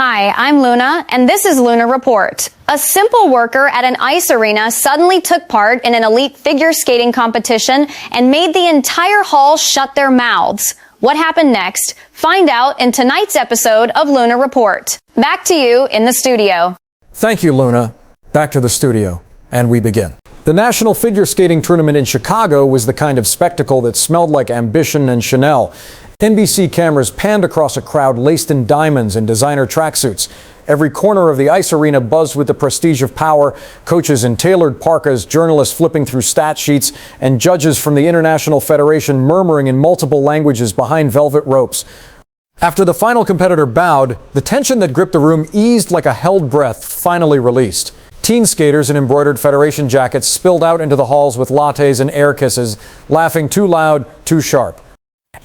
Hi, I'm Luna, and this is Luna Report. A simple worker at an ice arena suddenly took part in an elite figure skating competition and made the entire hall shut their mouths. What happened next? Find out in tonight's episode of Luna Report. Back to you in the studio. Thank you, Luna. Back to the studio, and we begin. The National Figure Skating Tournament in Chicago was the kind of spectacle that smelled like ambition and Chanel. NBC cameras panned across a crowd laced in diamonds and designer tracksuits. Every corner of the ice arena buzzed with the prestige of power, coaches in tailored parkas, journalists flipping through stat sheets, and judges from the International Federation murmuring in multiple languages behind velvet ropes. After the final competitor bowed, the tension that gripped the room eased like a held breath finally released. Teen skaters in embroidered Federation jackets spilled out into the halls with lattes and air kisses, laughing too loud, too sharp.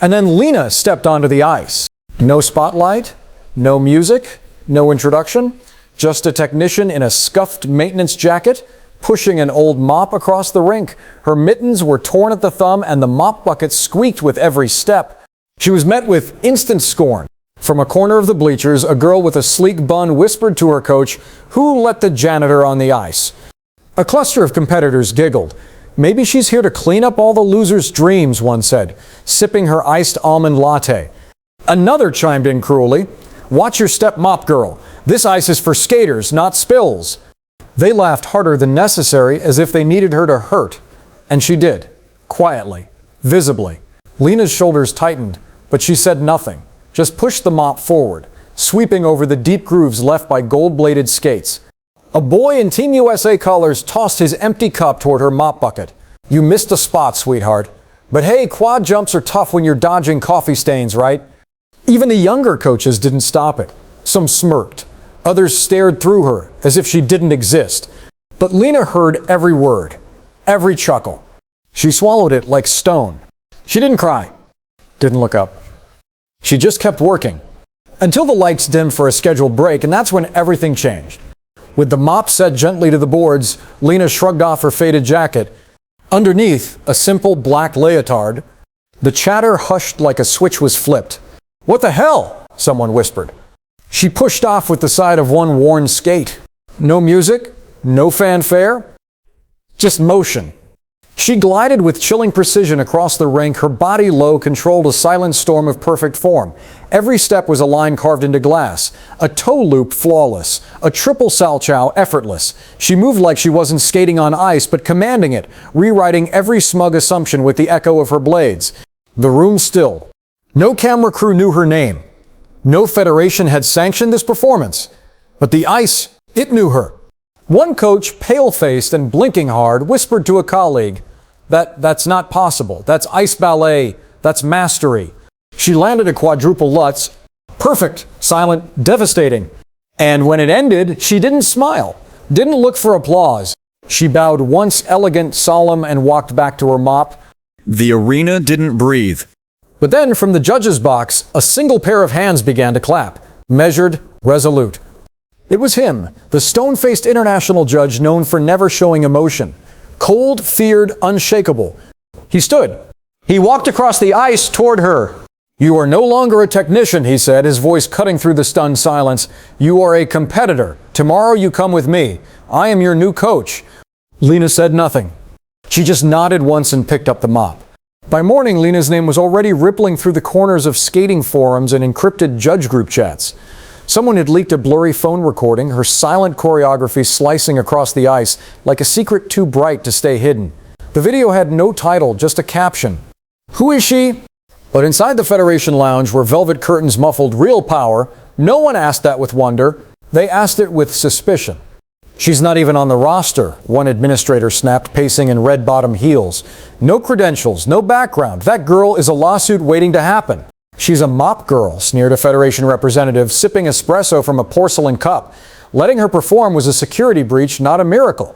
And then Lena stepped onto the ice. No spotlight, no music, no introduction, just a technician in a scuffed maintenance jacket pushing an old mop across the rink. Her mittens were torn at the thumb and the mop bucket squeaked with every step. She was met with instant scorn. From a corner of the bleachers, a girl with a sleek bun whispered to her coach, "Who let the janitor on the ice?" A cluster of competitors giggled. "Maybe she's here to clean up all the losers' dreams," one said, sipping her iced almond latte. Another chimed in cruelly, "Watch your step, mop girl. This ice is for skaters, not spills." They laughed harder than necessary, as if they needed her to hurt. And she did, quietly, visibly. Lena's shoulders tightened, but she said nothing, just pushed the mop forward, sweeping over the deep grooves left by gold-bladed skates. A boy in Team USA colors tossed his empty cup toward her mop bucket. "You missed a spot, sweetheart. But hey, quad jumps are tough when you're dodging coffee stains, right?" Even the younger coaches didn't stop it. Some smirked. Others stared through her as if she didn't exist. But Lena heard every word, every chuckle. She swallowed it like stone. She didn't cry, didn't look up. She just kept working until the lights dimmed for a scheduled break, and that's when everything changed. With the mop set gently to the boards, Lena shrugged off her faded jacket. Underneath, a simple black leotard. The chatter hushed like a switch was flipped. "What the hell?" someone whispered. She pushed off with the side of one worn skate. No music, no fanfare, just motion. She glided with chilling precision across the rink, her body low controlled a silent storm of perfect form. Every step was a line carved into glass, a toe loop flawless, a triple salchow effortless. She moved like she wasn't skating on ice, but commanding it, rewriting every smug assumption with the echo of her blades. The room stilled. No camera crew knew her name. No federation had sanctioned this performance. But the ice, it knew her. One coach, pale-faced and blinking hard, whispered to a colleague, That's not possible. That's ice ballet. That's mastery." She landed a quadruple Lutz. Perfect, silent, devastating. And when it ended, she didn't smile, didn't look for applause. She bowed once, elegant, solemn, and walked back to her mop. The arena didn't breathe. But then, from the judge's box, a single pair of hands began to clap, measured, resolute. It was him, the stone-faced international judge known for never showing emotion. Cold, feared, unshakable. He stood. He walked across the ice toward her. "You are no longer a technician," he said, his voice cutting through the stunned silence. "You are a competitor. Tomorrow you come with me. I am your new coach." Lena said nothing. She just nodded once and picked up the mop. By morning, Lena's name was already rippling through the corners of skating forums and encrypted judge group chats. Someone had leaked a blurry phone recording, her silent choreography slicing across the ice like a secret too bright to stay hidden. The video had no title, just a caption. "Who is she?" But inside the Federation Lounge, where velvet curtains muffled real power, no one asked that with wonder. They asked it with suspicion. "She's not even on the roster," one administrator snapped, pacing in red-bottom heels. "No credentials, no background. That girl is a lawsuit waiting to happen." "She's a mop girl," sneered a Federation representative, sipping espresso from a porcelain cup. Letting her perform was a security breach, not a miracle.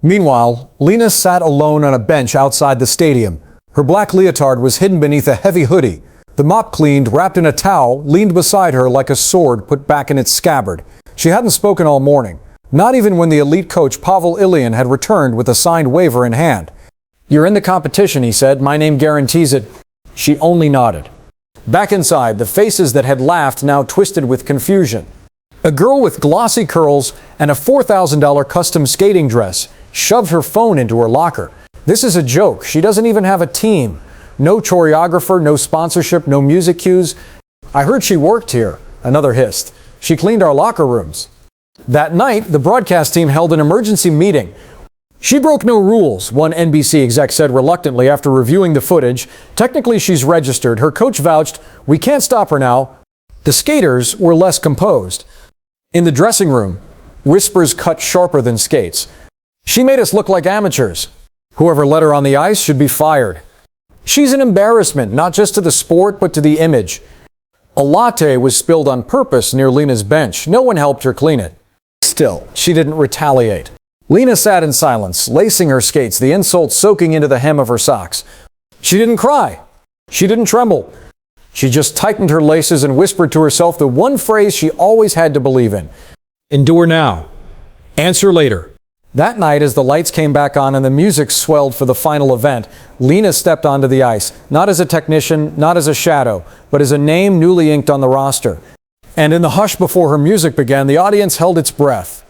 Meanwhile, Lena sat alone on a bench outside the stadium. Her black leotard was hidden beneath a heavy hoodie. The mop cleaned, wrapped in a towel, leaned beside her like a sword put back in its scabbard. She hadn't spoken all morning, not even when the elite coach Pavel Ilyin had returned with a signed waiver in hand. "You're in the competition," he said. "My name guarantees it." She only nodded. Back inside, the faces that had laughed now twisted with confusion. A girl with glossy curls and a $4,000 custom skating dress shoved her phone into her locker. This is a joke. She doesn't even have a team. No choreographer, no sponsorship, no music cues. I heard she worked here. Another hissed. She cleaned our locker rooms. That night, the broadcast team held an emergency meeting. She broke no rules, one NBC exec said reluctantly after reviewing the footage. Technically, she's registered. Her coach vouched, "We can't stop her now." The skaters were less composed. In the dressing room, whispers cut sharper than skates. "She made us look like amateurs. Whoever let her on the ice should be fired. She's an embarrassment, not just to the sport, but to the image." A latte was spilled on purpose near Lena's bench. No one helped her clean it. Still, she didn't retaliate. Lena sat in silence, lacing her skates, the insult soaking into the hem of her socks. She didn't cry. She didn't tremble. She just tightened her laces and whispered to herself the one phrase she always had to believe in. "Endure now. Answer later." That night, as the lights came back on and the music swelled for the final event, Lena stepped onto the ice, not as a technician, not as a shadow, but as a name newly inked on the roster. And in the hush before her music began, the audience held its breath.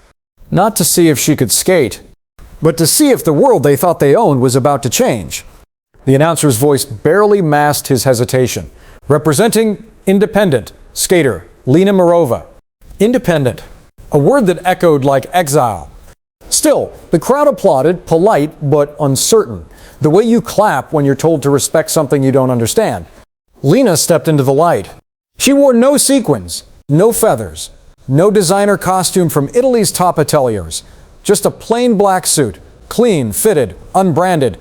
Not to see if she could skate, but to see if the world they thought they owned was about to change. The announcer's voice barely masked his hesitation. Representing independent skater Lena Marova. Independent, a word that echoed like exile. Still, the crowd applauded, polite but uncertain, the way you clap when you're told to respect something you don't understand. Lena stepped into the light. She wore no sequins, no feathers, no designer costume from Italy's top ateliers, just a plain black suit, clean, fitted, unbranded.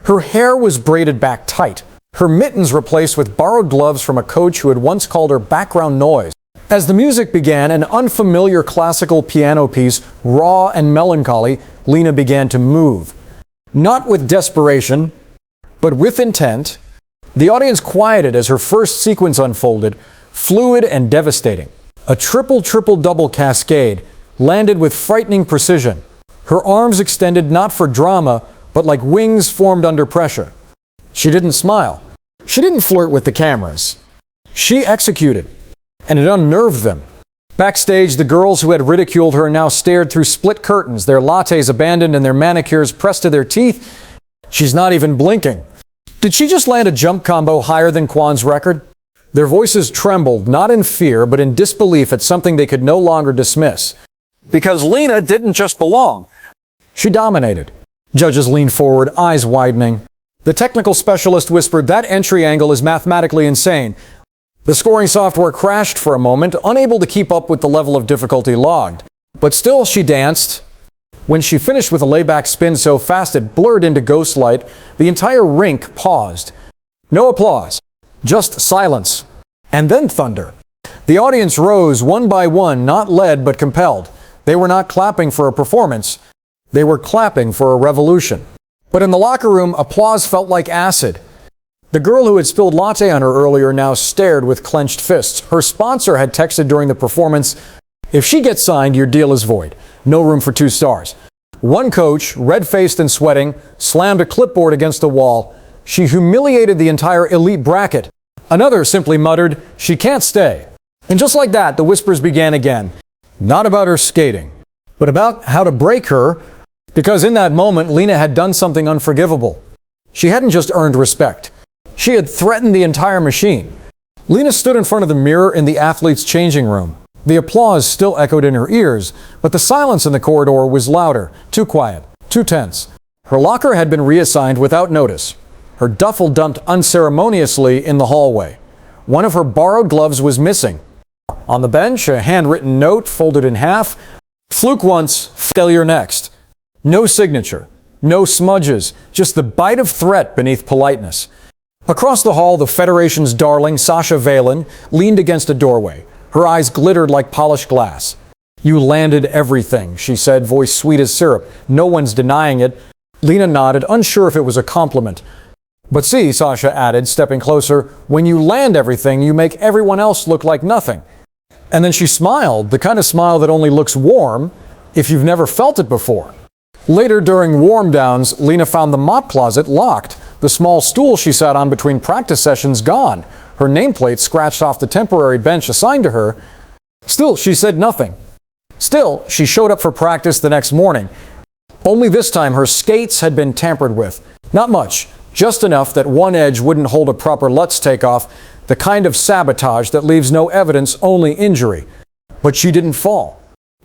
Her hair was braided back tight, her mittens replaced with borrowed gloves from a coach who had once called her background noise. As the music began, an unfamiliar classical piano piece, raw and melancholy, Lena began to move. Not with desperation, but with intent. The audience quieted as her first sequence unfolded, fluid and devastating. A triple-double cascade landed with frightening precision. Her arms extended not for drama, but like wings formed under pressure. She didn't smile. She didn't flirt with the cameras. She executed, and it unnerved them. Backstage, the girls who had ridiculed her now stared through split curtains, their lattes abandoned and their manicures pressed to their teeth. She's not even blinking. Did she just land a jump combo higher than Kwan's record? Their voices trembled, not in fear, but in disbelief at something they could no longer dismiss. Because Lena didn't just belong. She dominated. Judges leaned forward, eyes widening. The technical specialist whispered, "That entry angle is mathematically insane." The scoring software crashed for a moment, unable to keep up with the level of difficulty logged. But still, she danced. When she finished with a layback spin so fast it blurred into ghost light, the entire rink paused. No applause, just silence. And then thunder. The audience rose one by one, not led but compelled. They were not clapping for a performance. They were clapping for a revolution. But in the locker room, applause felt like acid. The girl who had spilled latte on her earlier now stared with clenched fists. Her sponsor had texted during the performance, "If she gets signed, your deal is void. No room for 2 stars." One coach, red-faced and sweating, slammed a clipboard against the wall. She humiliated the entire elite bracket. Another simply muttered, "She can't stay." And just like that, the whispers began again. Not about her skating, but about how to break her, because in that moment, Lena had done something unforgivable. She hadn't just earned respect. She had threatened the entire machine. Lena stood in front of the mirror in the athletes' changing room. The applause still echoed in her ears, but the silence in the corridor was louder, too quiet, too tense. Her locker had been reassigned without notice. Her duffel dumped unceremoniously in the hallway. One of her borrowed gloves was missing. On the bench, a handwritten note folded in half. "Fluke once, failure next." No signature, no smudges, just the bite of threat beneath politeness. Across the hall, the Federation's darling, Sasha Valen, leaned against a doorway. Her eyes glittered like polished glass. "You landed everything," she said, voice sweet as syrup. "No one's denying it." Lena nodded, unsure if it was a compliment. "But see," Sasha added, stepping closer, "when you land everything, you make everyone else look like nothing." And then she smiled, the kind of smile that only looks warm if you've never felt it before. Later, during warm downs, Lena found the mop closet locked. The small stool she sat on between practice sessions gone. Her nameplate scratched off the temporary bench assigned to her. Still, she said nothing. Still, she showed up for practice the next morning. Only this time her skates had been tampered with. Not much, just enough that one edge wouldn't hold a proper Lutz takeoff, the kind of sabotage that leaves no evidence, only injury. But she didn't fall.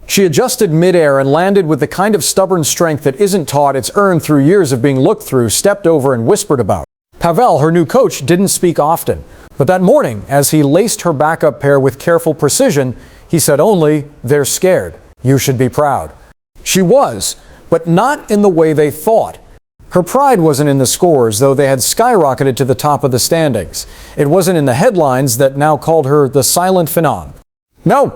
She adjusted midair and landed with the kind of stubborn strength that isn't taught, it's earned through years of being looked through, stepped over, and whispered about. Pavel, her new coach, didn't speak often. But that morning, as he laced her backup pair with careful precision, he said only, "They're scared. You should be proud." She was, but not in the way they thought. Her pride wasn't in the scores, though they had skyrocketed to the top of the standings. It wasn't in the headlines that now called her the silent phenom. No,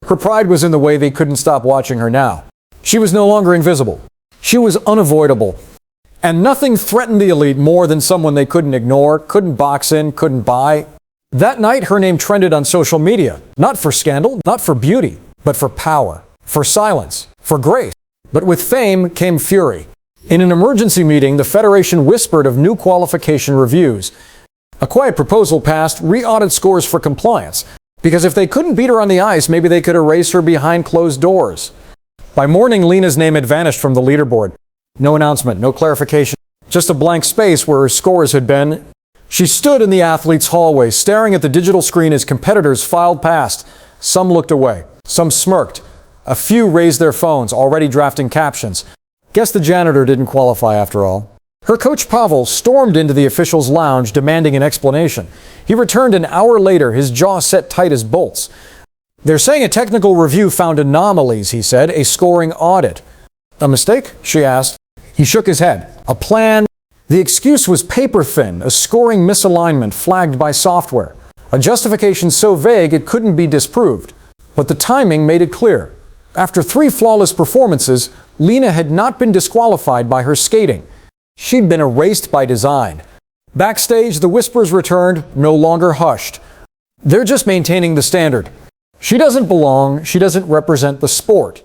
her pride was in the way they couldn't stop watching her now. She was no longer invisible. She was unavoidable. And nothing threatened the elite more than someone they couldn't ignore, couldn't box in, couldn't buy. That night, her name trended on social media, not for scandal, not for beauty, but for power, for silence, for grace. But with fame came fury. In an emergency meeting, the Federation whispered of new qualification reviews. A quiet proposal passed, re-audit scores for compliance. Because if they couldn't beat her on the ice, maybe they could erase her behind closed doors. By morning, Lena's name had vanished from the leaderboard. No announcement, no clarification, just a blank space where her scores had been. She stood in the athletes' hallway, staring at the digital screen as competitors filed past. Some looked away, some smirked. A few raised their phones, already drafting captions. Guess the janitor didn't qualify after all. Her coach Pavel stormed into the officials' lounge, demanding an explanation. He returned an hour later, his jaw set tight as bolts. "They're saying a technical review found anomalies," he said, "a scoring audit." "A mistake?" she asked. He shook his head. "A plan?" The excuse was paper thin, a scoring misalignment flagged by software. A justification so vague it couldn't be disproved. But the timing made it clear. After 3 flawless performances, Lena had not been disqualified by her skating. She'd been erased by design. Backstage, the whispers returned, no longer hushed. "They're just maintaining the standard. She doesn't belong, she doesn't represent the sport.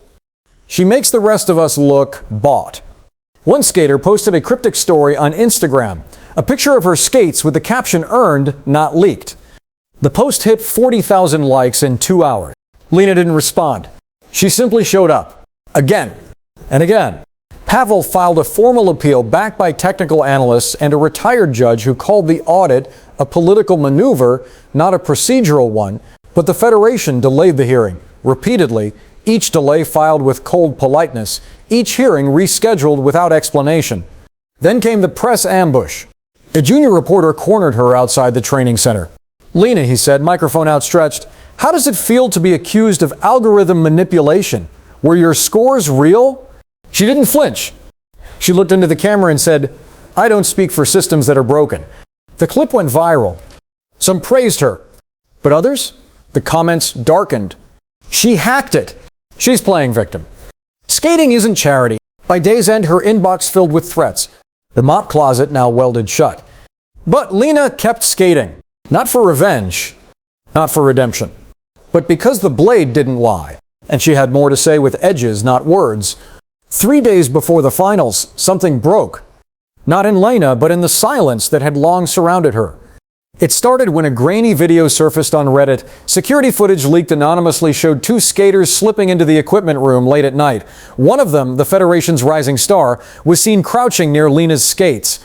She makes the rest of us look bought." One skater posted a cryptic story on Instagram, a picture of her skates with the caption "earned, not leaked." The post hit 40,000 likes in 2 hours. Lena didn't respond. She simply showed up. Again and again. Pavel filed a formal appeal backed by technical analysts and a retired judge who called the audit a political maneuver, not a procedural one. But the Federation delayed the hearing repeatedly, each delay filed with cold politeness, each hearing rescheduled without explanation. Then came the press ambush. A junior reporter cornered her outside the training center. "Lena," he said, microphone outstretched, "how does it feel to be accused of algorithm manipulation? Were your scores real?" She didn't flinch. She looked into the camera and said, "I don't speak for systems that are broken." The clip went viral. Some praised her, but others? The comments darkened. She hacked it. She's playing victim. Skating isn't charity. By day's end, her inbox filled with threats. The mop closet now welded shut. But Lena kept skating. Not for revenge, not for redemption, but because the blade didn't lie, and she had more to say with edges, not words. 3 days before the finals, something broke. Not in Lena, but in the silence that had long surrounded her. It started when a grainy video surfaced on Reddit. Security footage leaked anonymously showed 2 skaters slipping into the equipment room late at night. One of them, the Federation's rising star, was seen crouching near Lena's skates.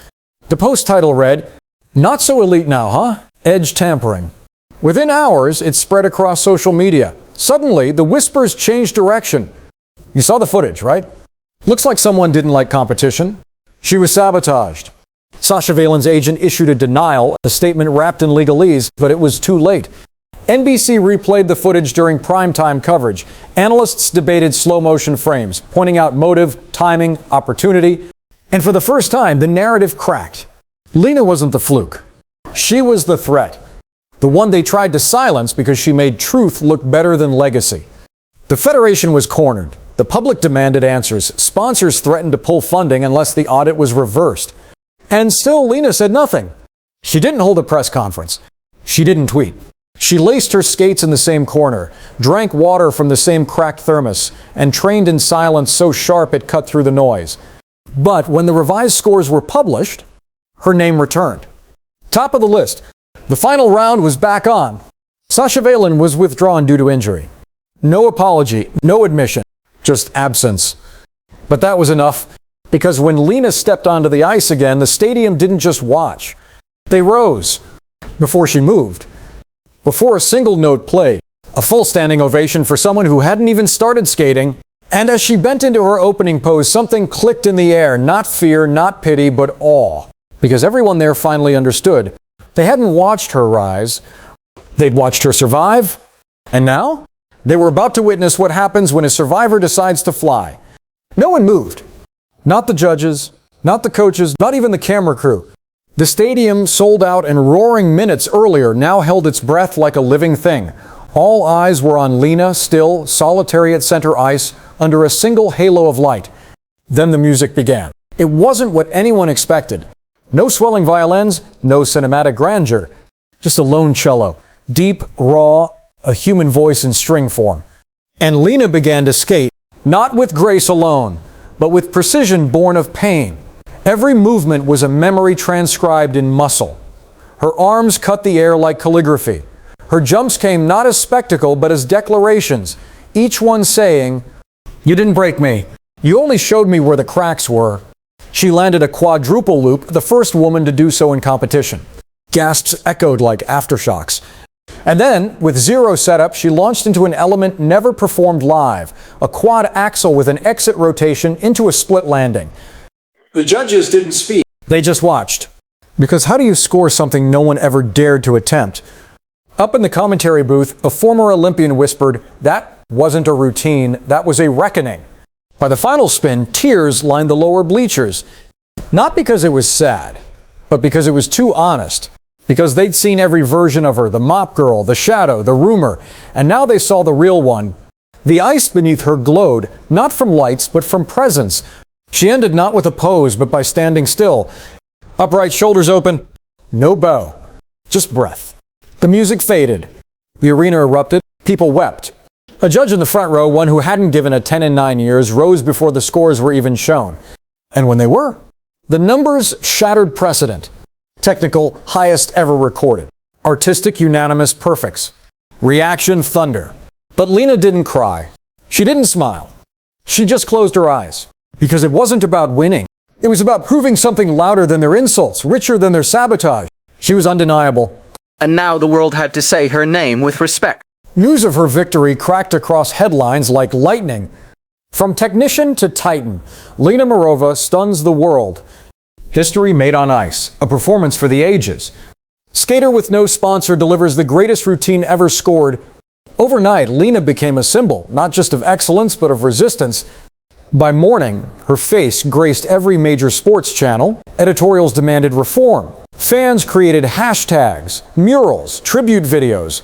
The post title read, "Not so elite now, huh? Edge tampering." Within hours, it spread across social media. Suddenly, the whispers changed direction. You saw the footage, right? Looks like someone didn't like competition. She was sabotaged. Sasha Valen's agent issued a denial, a statement wrapped in legalese, but it was too late. NBC replayed the footage during primetime coverage. Analysts debated slow-motion frames, pointing out motive, timing, opportunity. And for the first time, the narrative cracked. Lena wasn't the fluke. She was the threat. The one they tried to silence because she made truth look better than legacy. The Federation was cornered. The public demanded answers. Sponsors threatened to pull funding unless the audit was reversed. And still, Lena said nothing. She didn't hold a press conference. She didn't tweet. She laced her skates in the same corner, drank water from the same cracked thermos, and trained in silence so sharp it cut through the noise. But when the revised scores were published, her name returned. Top of the list. The final round was back on. Sasha Valen was withdrawn due to injury. No apology, no admission, just absence. But that was enough, because when Lena stepped onto the ice again, the stadium didn't just watch. They rose before she moved. Before a single note played, a full standing ovation for someone who hadn't even started skating. And as she bent into her opening pose, something clicked in the air, not fear, not pity, but awe. Because everyone there finally understood. They hadn't watched her rise. They'd watched her survive. And now, they were about to witness what happens when a survivor decides to fly. No one moved. Not the judges, not the coaches, not even the camera crew. The stadium, sold out and roaring minutes earlier, now held its breath like a living thing. All eyes were on Lena, still, solitary at center ice, under a single halo of light. Then the music began. It wasn't what anyone expected. No swelling violins, no cinematic grandeur. Just a lone cello, deep, raw, a human voice in string form. And Lena began to skate, not with grace alone, but with precision born of pain. Every movement was a memory transcribed in muscle. Her arms cut the air like calligraphy. Her jumps came not as spectacle, but as declarations, each one saying, "You didn't break me. You only showed me where the cracks were." She landed a quadruple loop, the first woman to do so in competition. Gasps echoed like aftershocks. And then, with zero setup, she launched into an element never performed live, a quad axel with an exit rotation into a split landing. The judges didn't speak. They just watched. Because how do you score something no one ever dared to attempt? Up in the commentary booth, a former Olympian whispered, "That wasn't a routine, that was a reckoning." By the final spin, tears lined the lower bleachers. Not because it was sad, but because it was too honest. Because they'd seen every version of her, the mop girl, the shadow, the rumor, and now they saw the real one. The ice beneath her glowed, not from lights, but from presence. She ended not with a pose, but by standing still. Upright, shoulders open, no bow, just breath. The music faded. The arena erupted. People wept. A judge in the front row, one who hadn't given a 10 in 9 years, rose before the scores were even shown. And when they were, the numbers shattered precedent. Technical, highest ever recorded. Artistic, unanimous perfects. Reaction, thunder. But Lena didn't cry. She didn't smile. She just closed her eyes. Because it wasn't about winning. It was about proving something louder than their insults, richer than their sabotage. She was undeniable. And now the world had to say her name with respect. News of her victory cracked across headlines like lightning. From technician to titan, Lena Marova stuns the world. History made on ice, a performance for the ages. Skater with no sponsor delivers the greatest routine ever scored. Overnight, Lena became a symbol, not just of excellence, but of resistance. By morning, her face graced every major sports channel. Editorials demanded reform. Fans created hashtags, murals, tribute videos.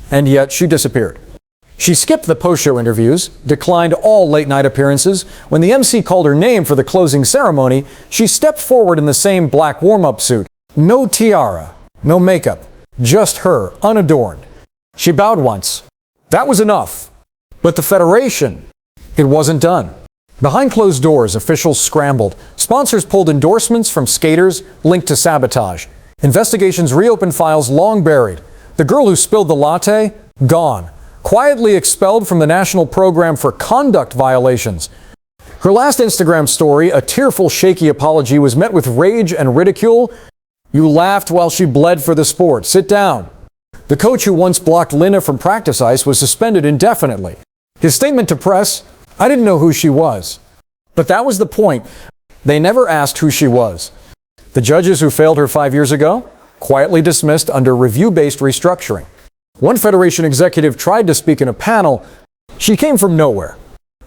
And yet she disappeared. She skipped the post-show interviews, declined all late-night appearances. When the MC called her name for the closing ceremony, she stepped forward in the same black warm-up suit. No tiara, no makeup, just her, unadorned. She bowed once. That was enough. But the Federation, it wasn't done. Behind closed doors, officials scrambled. Sponsors pulled endorsements from skaters linked to sabotage. Investigations reopened files long buried. The girl who spilled the latte, gone. Quietly expelled from the national program for conduct violations. Her last Instagram story, a tearful, shaky apology, was met with rage and ridicule. "You laughed while she bled for the sport. Sit down." The coach who once blocked Lena from practice ice was suspended indefinitely. His statement to press, "I didn't know who she was." But that was the point. They never asked who she was. The judges who failed her 5 years ago, quietly dismissed under review-based restructuring. One Federation executive tried to speak in a panel. She came from nowhere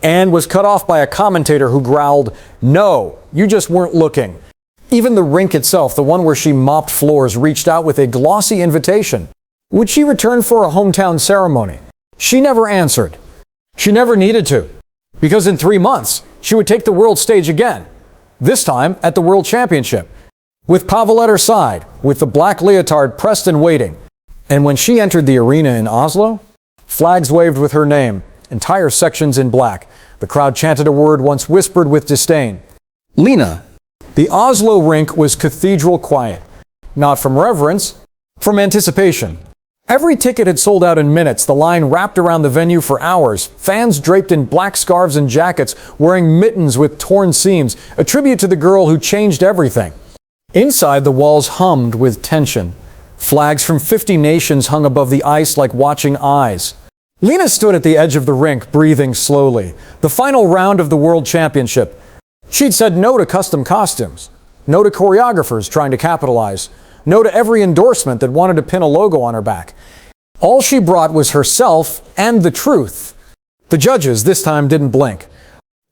and was cut off by a commentator who growled, "No, you just weren't looking." Even the rink itself, the one where she mopped floors, reached out with a glossy invitation. Would she return for a hometown ceremony? She never answered. She never needed to. Because in 3 months, she would take the world stage again. This time at the World Championship. With Pavel at her side, with the black leotard pressed and waiting. And when she entered the arena in Oslo, flags waved with her name, entire sections in black. The crowd chanted a word once whispered with disdain. Lena. The Oslo rink was cathedral quiet. Not from reverence, from anticipation. Every ticket had sold out in minutes. The line wrapped around the venue for hours. Fans draped in black scarves and jackets, wearing mittens with torn seams, a tribute to the girl who changed everything. Inside, the walls hummed with tension. Flags from 50 nations hung above the ice like watching eyes. Lena stood at the edge of the rink, breathing slowly. The final round of the World Championship. She'd said no to custom costumes, no to choreographers trying to capitalize, no to every endorsement that wanted to pin a logo on her back. All she brought was herself and the truth. The judges this time didn't blink.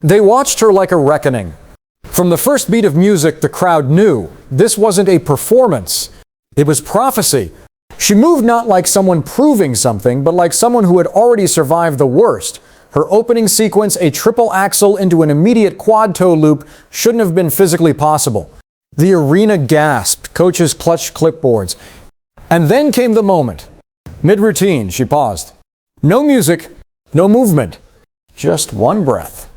They watched her like a reckoning. From the first beat of music, the crowd knew this wasn't a performance. It was prophecy. She moved not like someone proving something, but like someone who had already survived the worst. Her opening sequence, a triple axel into an immediate quad toe loop, shouldn't have been physically possible. The arena gasped. Coaches clutched clipboards. And then came the moment. Mid-routine, she paused. No music, no movement, just one breath.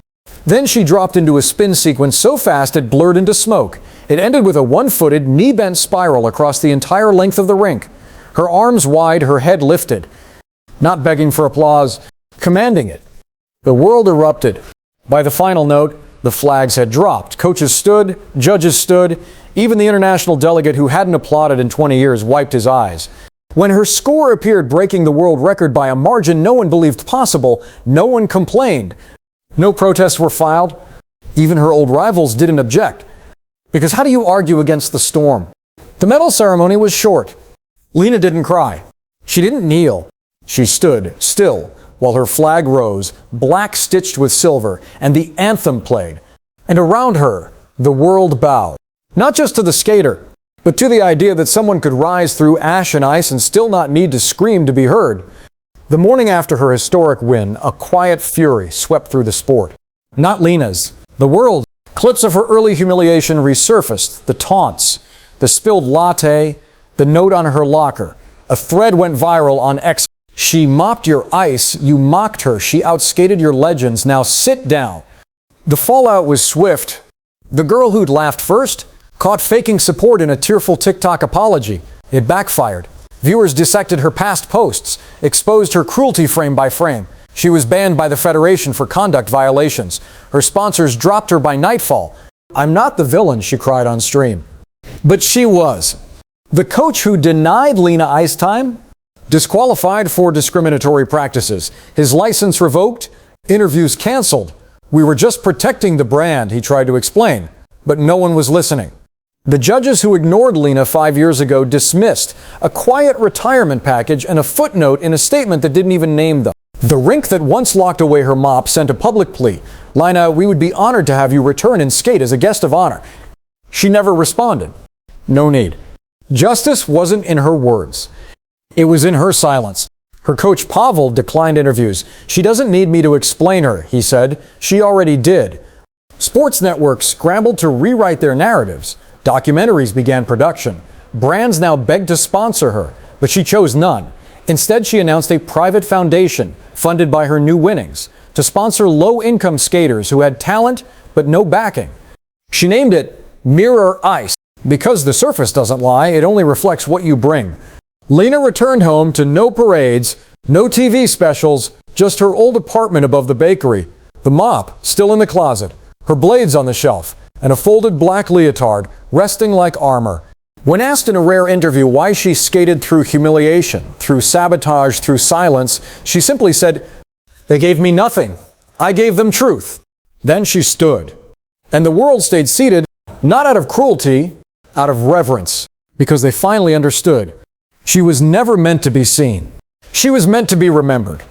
Then she dropped into a spin sequence so fast it blurred into smoke. It ended with a one-footed, knee-bent spiral across the entire length of the rink. Her arms wide, her head lifted. Not begging for applause, commanding it. The world erupted. By the final note, the flags had dropped. Coaches stood, judges stood. Even the international delegate who hadn't applauded in 20 years wiped his eyes. When her score appeared breaking the world record by a margin no one believed possible, no one complained. No protests were filed. Even her old rivals didn't object. Because how do you argue against the storm? The medal ceremony was short. Lena didn't cry. She didn't kneel. She stood still while her flag rose, black stitched with silver, and the anthem played. And around her, the world bowed. Not just to the skater, but to the idea that someone could rise through ash and ice and still not need to scream to be heard. The morning after her historic win, a quiet fury swept through the sport. Not Lena's, the world's. Clips of her early humiliation resurfaced. The taunts, the spilled latte, the note on her locker. A thread went viral on X. She mopped your ice, you mocked her, she outskated your legends, now sit down. The fallout was swift. The girl who'd laughed first caught faking support in a tearful TikTok apology. It backfired. Viewers dissected her past posts, exposed her cruelty frame by frame. She was banned by the Federation for conduct violations. Her sponsors dropped her by nightfall. I'm not the villain, she cried on stream. But she was. The coach who denied Lena ice time, disqualified for discriminatory practices. His license revoked, interviews canceled. We were just protecting the brand, he tried to explain. But no one was listening. The judges who ignored Lena 5 years ago dismissed a quiet retirement package and a footnote in a statement that didn't even name them. The rink that once locked away her mop sent a public plea. Lena, we would be honored to have you return and skate as a guest of honor. She never responded. No need. Justice wasn't in her words. It was in her silence. Her coach Pavel declined interviews. She doesn't need me to explain her, he said. She already did. Sports networks scrambled to rewrite their narratives. Documentaries began production. Brands now begged to sponsor her, but she chose none. Instead, she announced a private foundation funded by her new winnings to sponsor low-income skaters who had talent but no backing. She named it Mirror Ice. Because the surface doesn't lie, it only reflects what you bring. Lena returned home to no parades, no TV specials, just her old apartment above the bakery. The mop still in the closet, her blades on the shelf, and a folded black leotard resting like armor. When asked in a rare interview why she skated through humiliation, through sabotage, through silence, she simply said, "They gave me nothing. I gave them truth." Then she stood. And the world stayed seated, not out of cruelty, out of reverence, because they finally understood. She was never meant to be seen. She was meant to be remembered.